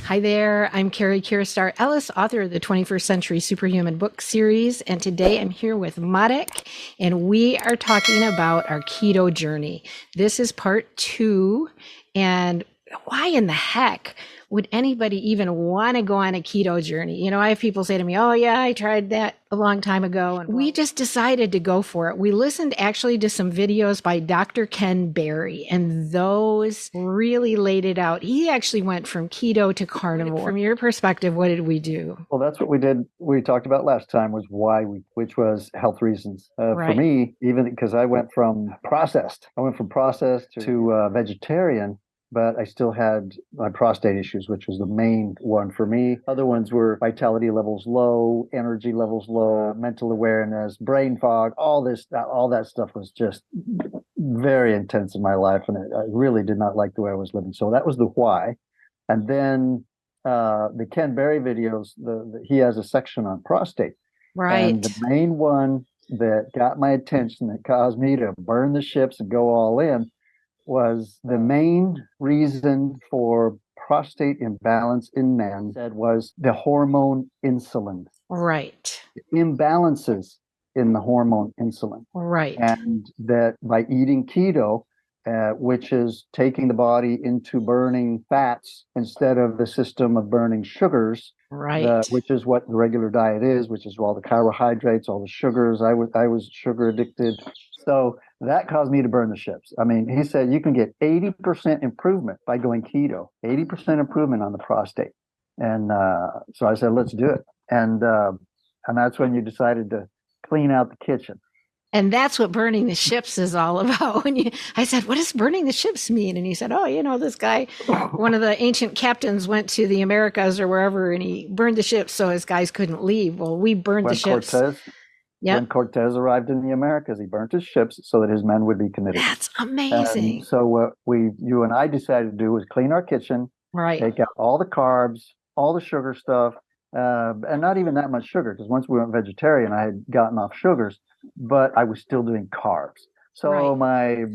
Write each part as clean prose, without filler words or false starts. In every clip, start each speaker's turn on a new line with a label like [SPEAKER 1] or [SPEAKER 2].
[SPEAKER 1] Hi there, I'm Carrie Kiristar Ellis, author of the 21st Century Superhuman book series, and today I'm here with Marek, and we are talking about our keto journey. This is part 2, and why in the heck would anybody even want to go on a keto journey? You know, I have people say to me, oh yeah, I tried that a long time ago. And we just decided to go for it. We listened actually to some videos by Dr. Ken Berry, and those really laid it out. He actually went from keto to carnivore. From your perspective, what did we do?
[SPEAKER 2] Well, that's what we did. We talked about last time was which was health reasons. For
[SPEAKER 1] Right.
[SPEAKER 2] me, even because I went from processed to vegetarian, but I still had my prostate issues, which was the main one for me. Other ones were vitality levels low, energy levels low, mental awareness, brain fog, all that stuff was just very intense in my life. And I really did not like the way I was living. So that was the why. And then the Ken Berry videos, he has a section on prostate. And
[SPEAKER 1] Right.
[SPEAKER 2] the main one that got my attention that caused me to burn the ships and go all in was the main reason for prostate imbalance in men said was the hormone insulin.
[SPEAKER 1] Right.
[SPEAKER 2] Imbalances in the hormone insulin.
[SPEAKER 1] Right.
[SPEAKER 2] And that by eating keto, which is taking the body into burning fats instead of the system of burning sugars,
[SPEAKER 1] Right.
[SPEAKER 2] which is what the regular diet is, which is all the carbohydrates, all the sugars. I was sugar addicted, so that caused me to burn the ships. I mean, he said you can get 80% improvement by going keto, 80% improvement on the prostate, and so I said, let's do it, and that's when you decided to clean out the kitchen.
[SPEAKER 1] And that's what burning the ships is all about. I said, what does burning the ships mean? And he said, oh, you know, this guy, one of the ancient captains went to the Americas or wherever, and he burned the ships so his guys couldn't leave. Well, we burned the
[SPEAKER 2] when
[SPEAKER 1] ships.
[SPEAKER 2] Cortez when
[SPEAKER 1] Yep.
[SPEAKER 2] Cortez arrived in the Americas, he burnt his ships so that his men would be committed.
[SPEAKER 1] That's
[SPEAKER 2] And
[SPEAKER 1] amazing.
[SPEAKER 2] so what you and I decided to do was clean our kitchen,
[SPEAKER 1] Right.
[SPEAKER 2] take out all the carbs, all the sugar stuff, and not even that much sugar, because once we went vegetarian, I had gotten off sugars, but I was still doing carbs. So
[SPEAKER 1] Right.
[SPEAKER 2] my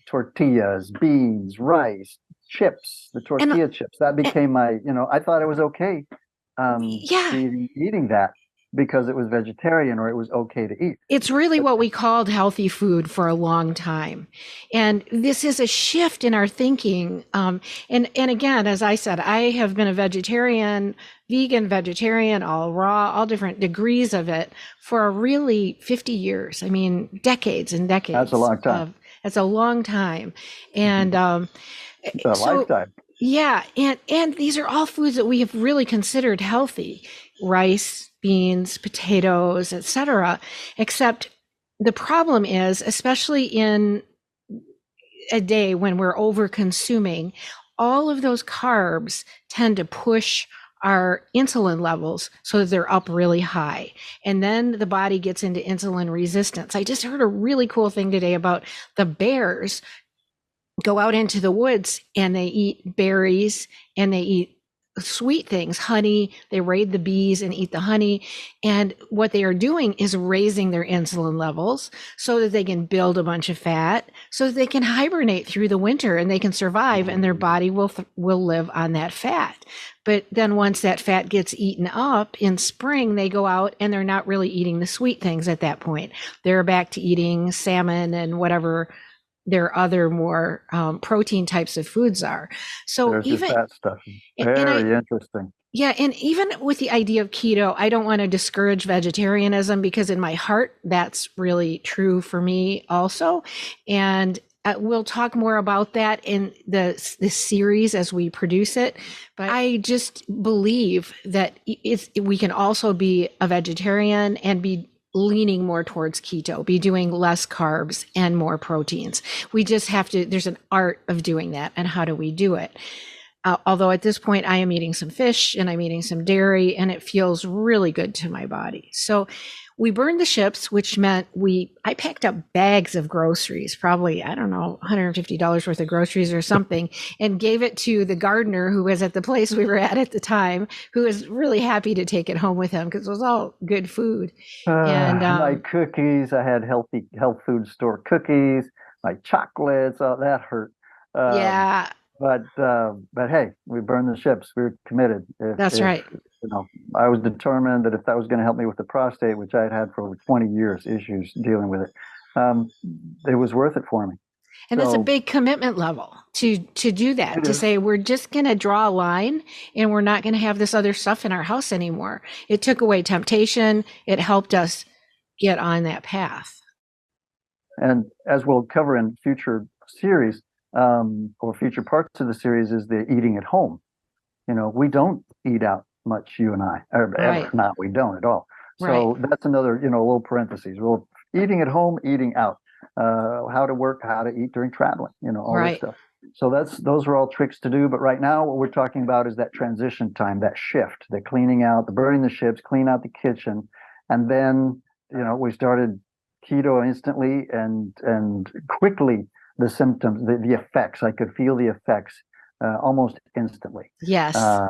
[SPEAKER 2] tortillas, beans, rice, chips, the
[SPEAKER 1] And,
[SPEAKER 2] tortilla chips, that
[SPEAKER 1] and
[SPEAKER 2] became my, I thought it was okay
[SPEAKER 1] yeah,
[SPEAKER 2] eating that because it was vegetarian or it was okay to eat.
[SPEAKER 1] it's really
[SPEAKER 2] But
[SPEAKER 1] what we called healthy food for a long time. And this is a shift in our thinking. And again, as I said, I have been a vegetarian, vegan, vegetarian, all raw, all different degrees of it for really 50 years. I mean, decades and
[SPEAKER 2] that's a
[SPEAKER 1] decades
[SPEAKER 2] long time.
[SPEAKER 1] of, it's a long time. And
[SPEAKER 2] A
[SPEAKER 1] so
[SPEAKER 2] lifetime.
[SPEAKER 1] yeah, and these are all foods that we have really considered healthy: rice, beans, potatoes, etc. Except the problem is, especially in a day when we're over consuming, all of those carbs tend to push our insulin levels so that they're up really high. And then the body gets into insulin resistance. I just heard a really cool thing today about the bears go out into the woods and they eat berries and they eat sweet things, honey. They raid the bees and eat the honey. And what they are doing is raising their insulin levels so that they can build a bunch of fat, so that they can hibernate through the winter and they can survive, and their body will live on that fat. But then once that fat gets eaten up in spring, they go out and they're not really eating the sweet things at that point. They're back to eating salmon and whatever their other more protein types of foods are. So
[SPEAKER 2] There's your
[SPEAKER 1] even,
[SPEAKER 2] fat stuff.
[SPEAKER 1] and I,
[SPEAKER 2] Very interesting.
[SPEAKER 1] yeah, and even with the idea of keto, I don't want to discourage vegetarianism, because in my heart, that's really true for me also. And we'll talk more about that in this series as we produce it. But I just believe that we can also be a vegetarian and be leaning more towards keto, be doing less carbs and more proteins. We just have to, there's an art of doing that. And how do we do it? Although at this point I am eating some fish and I'm eating some dairy, and it feels really good to my body. So we burned the ships, which meant I packed up bags of groceries, probably, I don't know, $150 worth of groceries or something, and gave it to the gardener who was at the place we were at the time, who was really happy to take it home with him because it was all good food. And
[SPEAKER 2] My cookies, I had health food store cookies, my chocolates, oh, that hurt. Um,
[SPEAKER 1] yeah,
[SPEAKER 2] but hey, we burned the ships. We were committed.
[SPEAKER 1] That's
[SPEAKER 2] If
[SPEAKER 1] right.
[SPEAKER 2] you know, I was determined that if that was going to help me with the prostate, which I had for over 20 years, issues dealing with it, um, it was worth it for me.
[SPEAKER 1] And that's a
[SPEAKER 2] So
[SPEAKER 1] big commitment level to do that,
[SPEAKER 2] it
[SPEAKER 1] to
[SPEAKER 2] is.
[SPEAKER 1] say we're just going to draw a line and we're not going to have this other stuff in our house anymore. It took away temptation. It helped us get on that path.
[SPEAKER 2] And as we'll cover in future series, or future parts of the series, is the eating at home. We don't eat out much, you and I, or ever.
[SPEAKER 1] Right.
[SPEAKER 2] Not we don't at all.
[SPEAKER 1] Right.
[SPEAKER 2] So that's another, little parentheses. Well, eating at home, eating out, how to work, how to eat during traveling, all this
[SPEAKER 1] Right.
[SPEAKER 2] stuff. So those are all tricks to do. But right now, what we're talking about is that transition time, that shift, the cleaning out, the burning the ships, clean out the kitchen, and then we started keto instantly and quickly the symptoms, the effects. I could feel the effects almost instantly.
[SPEAKER 1] Yes.
[SPEAKER 2] Uh,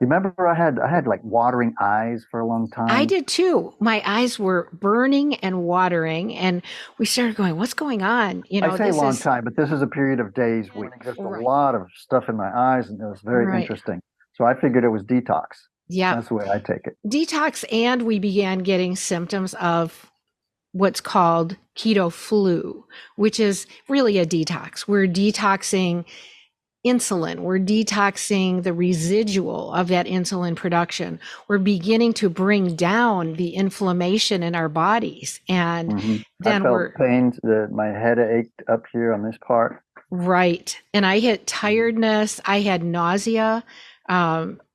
[SPEAKER 2] you remember I had like watering eyes for a long
[SPEAKER 1] I
[SPEAKER 2] time.
[SPEAKER 1] did too. My eyes were burning and watering, and we started going, what's going on?
[SPEAKER 2] I say
[SPEAKER 1] This
[SPEAKER 2] long
[SPEAKER 1] is
[SPEAKER 2] time, but this is a period of days, weeks. Just a
[SPEAKER 1] right.
[SPEAKER 2] lot of stuff in my eyes, and it was very
[SPEAKER 1] Right.
[SPEAKER 2] interesting. So I figured it was detox.
[SPEAKER 1] Yeah.
[SPEAKER 2] That's the way I take it.
[SPEAKER 1] Detox. And we began getting symptoms of what's called keto flu, which is really a detox. We're detoxing insulin. We're detoxing the residual of that insulin production. We're beginning to bring down the inflammation in our bodies. And
[SPEAKER 2] I
[SPEAKER 1] then
[SPEAKER 2] felt
[SPEAKER 1] we're
[SPEAKER 2] pains. My head ached up here on this part.
[SPEAKER 1] right. And I had
[SPEAKER 2] Mhm.
[SPEAKER 1] tiredness. I had nausea.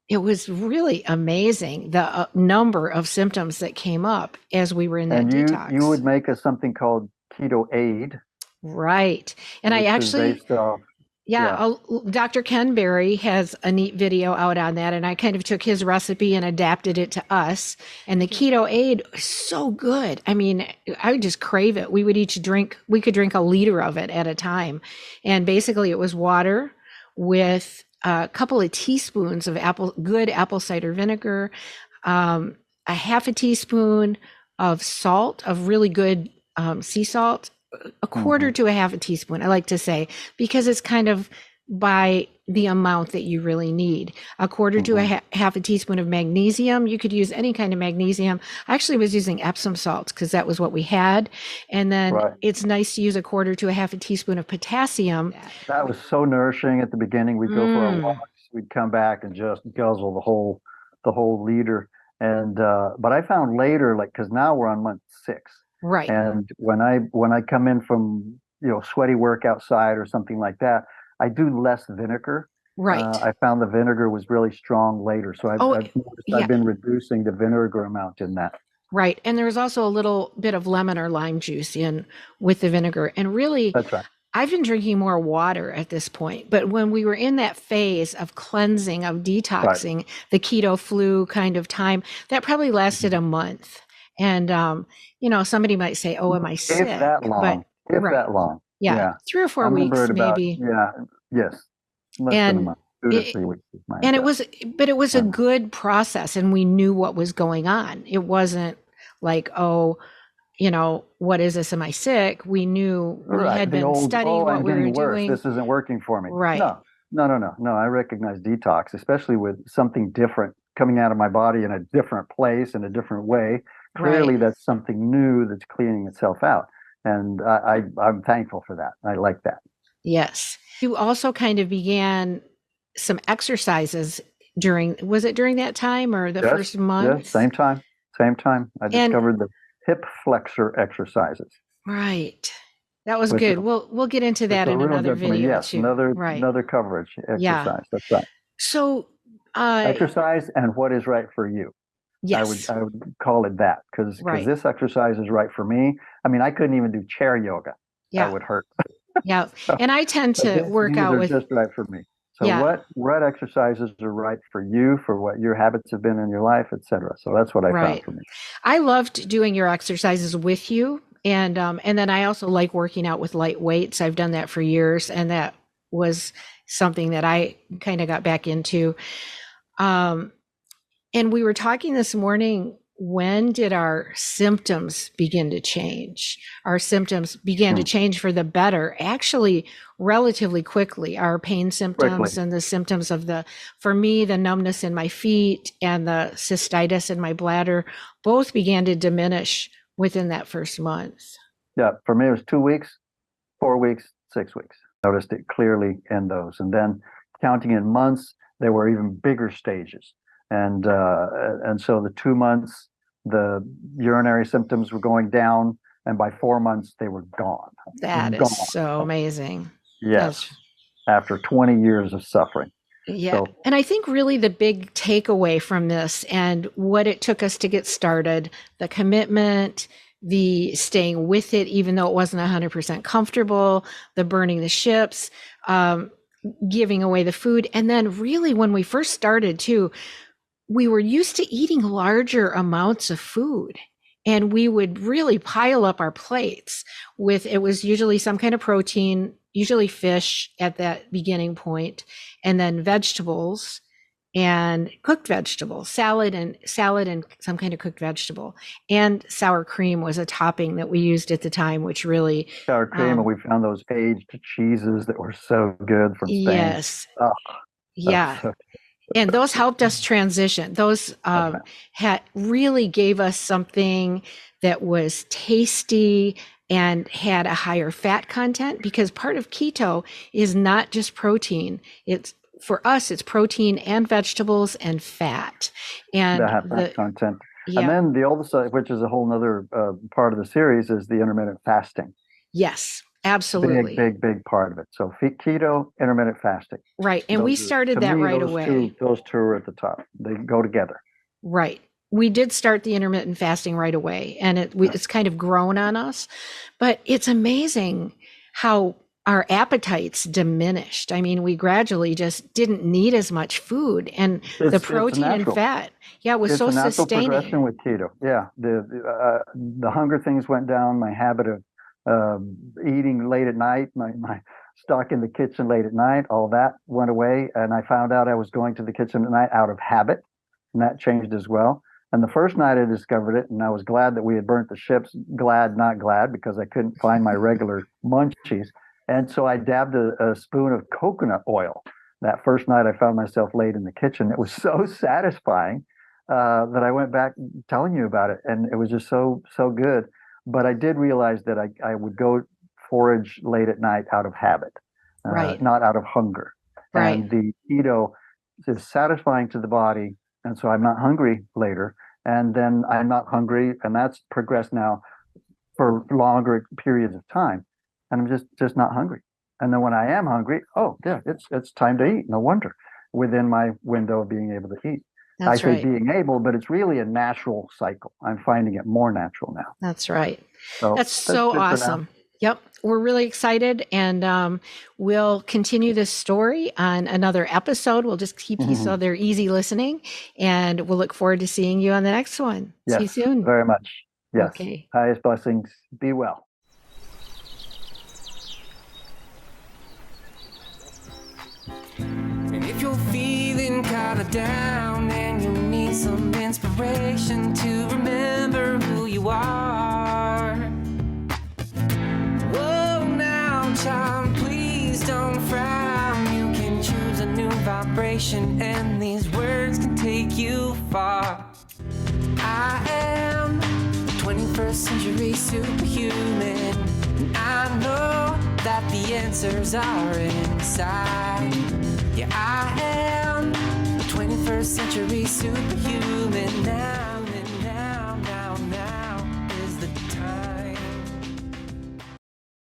[SPEAKER 1] It was really amazing the number of symptoms that came up as we were in that
[SPEAKER 2] And you
[SPEAKER 1] detox.
[SPEAKER 2] would make us something called Ketoade,
[SPEAKER 1] Right. And I
[SPEAKER 2] which is
[SPEAKER 1] actually,
[SPEAKER 2] based off.
[SPEAKER 1] yeah,
[SPEAKER 2] Yeah.
[SPEAKER 1] Dr. Ken Berry has a neat video out on that. And I kind of took his recipe and adapted it to us. And the Ketoade is so good. I mean, I would just crave it. We could drink a liter of it at a time. And basically, it was water with a couple of teaspoons of good apple cider vinegar, a half a teaspoon of salt, of really good sea salt, a quarter
[SPEAKER 2] Hmm.
[SPEAKER 1] to a half a teaspoon, I like to say, because it's kind of by the amount that you really need. A quarter to a
[SPEAKER 2] Hmm.
[SPEAKER 1] half a teaspoon of magnesium. You could use any kind of magnesium. I actually was using Epsom salts because that was what we had. And then
[SPEAKER 2] Right.
[SPEAKER 1] it's nice to use a quarter to a half a teaspoon of potassium.
[SPEAKER 2] That was so nourishing at the beginning. We'd go for our
[SPEAKER 1] Mm,
[SPEAKER 2] walks. We'd come back and just guzzle the whole liter. And but I found later, like, because now we're on month 6,
[SPEAKER 1] right,
[SPEAKER 2] and when I come in from sweaty work outside or something like that, I do less vinegar.
[SPEAKER 1] right.
[SPEAKER 2] I found the vinegar was really strong later, so
[SPEAKER 1] Oh,
[SPEAKER 2] I've noticed I've
[SPEAKER 1] yeah,
[SPEAKER 2] been reducing the vinegar amount in that.
[SPEAKER 1] right. And there's also a little bit of lemon or lime juice in with the vinegar. And really,
[SPEAKER 2] That's right.
[SPEAKER 1] I've been drinking more water at this point, but when we were in that phase of cleansing, of
[SPEAKER 2] Right.
[SPEAKER 1] detoxing, the keto flu kind of time, that probably lasted
[SPEAKER 2] Mhm.
[SPEAKER 1] a month. And, somebody might say, oh, am I
[SPEAKER 2] If
[SPEAKER 1] sick?
[SPEAKER 2] that
[SPEAKER 1] But,
[SPEAKER 2] long, if
[SPEAKER 1] right.
[SPEAKER 2] that long,
[SPEAKER 1] Yeah.
[SPEAKER 2] yeah.
[SPEAKER 1] Three or
[SPEAKER 2] I
[SPEAKER 1] four
[SPEAKER 2] remember
[SPEAKER 1] weeks,
[SPEAKER 2] it about,
[SPEAKER 1] maybe.
[SPEAKER 2] yeah, yes, less than a
[SPEAKER 1] And
[SPEAKER 2] month, 2 to
[SPEAKER 1] it,
[SPEAKER 2] 3 weeks is my
[SPEAKER 1] and it
[SPEAKER 2] guess.
[SPEAKER 1] was, but it was a
[SPEAKER 2] Yeah.
[SPEAKER 1] good process and we knew what was going on. It wasn't like, oh, what is this? Am I sick? We knew we
[SPEAKER 2] Right.
[SPEAKER 1] had
[SPEAKER 2] The
[SPEAKER 1] been
[SPEAKER 2] old,
[SPEAKER 1] studying
[SPEAKER 2] oh,
[SPEAKER 1] what
[SPEAKER 2] I'm
[SPEAKER 1] we were
[SPEAKER 2] getting worse.
[SPEAKER 1] doing.
[SPEAKER 2] This isn't working for me.
[SPEAKER 1] Right.
[SPEAKER 2] No, no, no, no, no. I recognize detox, especially with something different coming out of my body in a different place in a different way.
[SPEAKER 1] Right.
[SPEAKER 2] Clearly, that's something new that's cleaning itself out. And I'm thankful for that. I like that.
[SPEAKER 1] Yes. You also kind of began some exercises was it during that time or the
[SPEAKER 2] Yes,
[SPEAKER 1] first
[SPEAKER 2] yes,
[SPEAKER 1] months?
[SPEAKER 2] same time, same time. I
[SPEAKER 1] And
[SPEAKER 2] discovered the hip flexor exercises,
[SPEAKER 1] right. That was
[SPEAKER 2] which
[SPEAKER 1] good. We'll get into
[SPEAKER 2] which
[SPEAKER 1] that
[SPEAKER 2] are
[SPEAKER 1] in
[SPEAKER 2] real
[SPEAKER 1] another
[SPEAKER 2] good for me.
[SPEAKER 1] video
[SPEAKER 2] Yes,
[SPEAKER 1] too. Right.
[SPEAKER 2] another coverage
[SPEAKER 1] Yeah.
[SPEAKER 2] exercise. That's right.
[SPEAKER 1] So uh
[SPEAKER 2] Exercise and what is right for you. I would
[SPEAKER 1] yes.
[SPEAKER 2] I would call it that because
[SPEAKER 1] Right.
[SPEAKER 2] this exercise is right for me. I mean, I couldn't even do chair yoga. That
[SPEAKER 1] Yeah.
[SPEAKER 2] would hurt.
[SPEAKER 1] Yeah. And I tend
[SPEAKER 2] But
[SPEAKER 1] to work
[SPEAKER 2] these
[SPEAKER 1] out
[SPEAKER 2] are
[SPEAKER 1] with
[SPEAKER 2] just right for me. So
[SPEAKER 1] yeah,
[SPEAKER 2] what exercises are right for you, for what your habits have been in your life, etc. So that's what I found
[SPEAKER 1] right.
[SPEAKER 2] for me.
[SPEAKER 1] I loved doing your exercises with you. And then I also like working out with light weights. I've done that for years, and that was something that I kind of got back into. Um, and we were talking this morning. when did our symptoms begin to change? Our symptoms began to change for the better, actually, relatively quickly. Our pain symptoms
[SPEAKER 2] Quickly.
[SPEAKER 1] and the symptoms of for me, the numbness in my feet and the cystitis in my bladder both began to diminish within that first month.
[SPEAKER 2] Yeah, for me, it was 2 weeks, 4 weeks, 6 weeks. Noticed it clearly in those. And then counting in months, there were even bigger stages. And so the 2 months, the urinary symptoms were going down, and by 4 months, they were gone.
[SPEAKER 1] That is
[SPEAKER 2] Gone.
[SPEAKER 1] so amazing.
[SPEAKER 2] Yes, after 20 years of suffering.
[SPEAKER 1] Yeah.
[SPEAKER 2] So,
[SPEAKER 1] And I think really the big takeaway from this and what it took us to get started, the commitment, the staying with it, even though it wasn't 100% comfortable, the burning the ships, giving away the food. And then really when we first started too, we were used to eating larger amounts of food. And we would really pile up our plates with, it was usually some kind of protein, usually fish at that beginning point, and then vegetables and cooked vegetables, salad and some kind of cooked vegetable. And sour cream was a topping that we used at the time, which really
[SPEAKER 2] sour cream, and we found those aged cheeses that were so good from Spain.
[SPEAKER 1] Yes.
[SPEAKER 2] Oh,
[SPEAKER 1] yeah.
[SPEAKER 2] so
[SPEAKER 1] and those helped us transition. Those really gave us something that was tasty and had a higher fat content, because part of keto is not just protein. It's, for us, it's protein and vegetables and fat. And
[SPEAKER 2] that have fat content.
[SPEAKER 1] Yeah.
[SPEAKER 2] And then the other side, which is a whole other part of the series, is the intermittent fasting.
[SPEAKER 1] Yes, absolutely.
[SPEAKER 2] Big part of it. So keto, intermittent fasting.
[SPEAKER 1] Right. And we started that right away.
[SPEAKER 2] Those two are at the top. They go together.
[SPEAKER 1] Right. We did start the intermittent fasting right away, and it's kind of grown on us. But it's amazing how our appetites diminished. I mean, we gradually just didn't need as much food, and the protein and fat, was so sustaining. It's a natural progression
[SPEAKER 2] with keto. Yeah, the hunger things went down. My habit of eating late at night, my stuck in the kitchen late at night, all that went away, and I found out I was going to the kitchen at night out of habit, and that changed as well. And the first night I discovered it, and I was glad that we had burnt the ships. Glad, not glad, because I couldn't find my regular munchies. And so I dabbed a spoon of coconut oil. That first night I found myself late in the kitchen. It was so satisfying that I went back telling you about it. And it was just so good. But I did realize that I would go forage late at night out of habit, not out of hunger.
[SPEAKER 1] Right.
[SPEAKER 2] And the keto is satisfying to the body. And so I'm not hungry later. And then I'm not hungry. And that's progressed now for longer periods of time. And I'm just not hungry. And then when I am hungry, it's time to eat. No wonder, within my window of being able to eat.
[SPEAKER 1] That's
[SPEAKER 2] I say being able, but it's really a natural cycle. I'm finding it more natural now.
[SPEAKER 1] That's right. So that's so awesome. Yep. We're really excited, and we'll continue this story on another episode. We'll just keep you so they're easy listening, and we'll look forward to seeing you on the next one.
[SPEAKER 2] Yes,
[SPEAKER 1] see you soon.
[SPEAKER 2] Very much. Yes.
[SPEAKER 1] Okay.
[SPEAKER 2] Highest blessings. Be well.
[SPEAKER 3] And if you're feeling kind of down and you need some inspiration to remember who you are, whoa, now, child, please don't frown. You can choose a new vibration, and these words can take you far. I am the 21st century superhuman, and I know that the answers are inside. Yeah, I am the 21st century superhuman.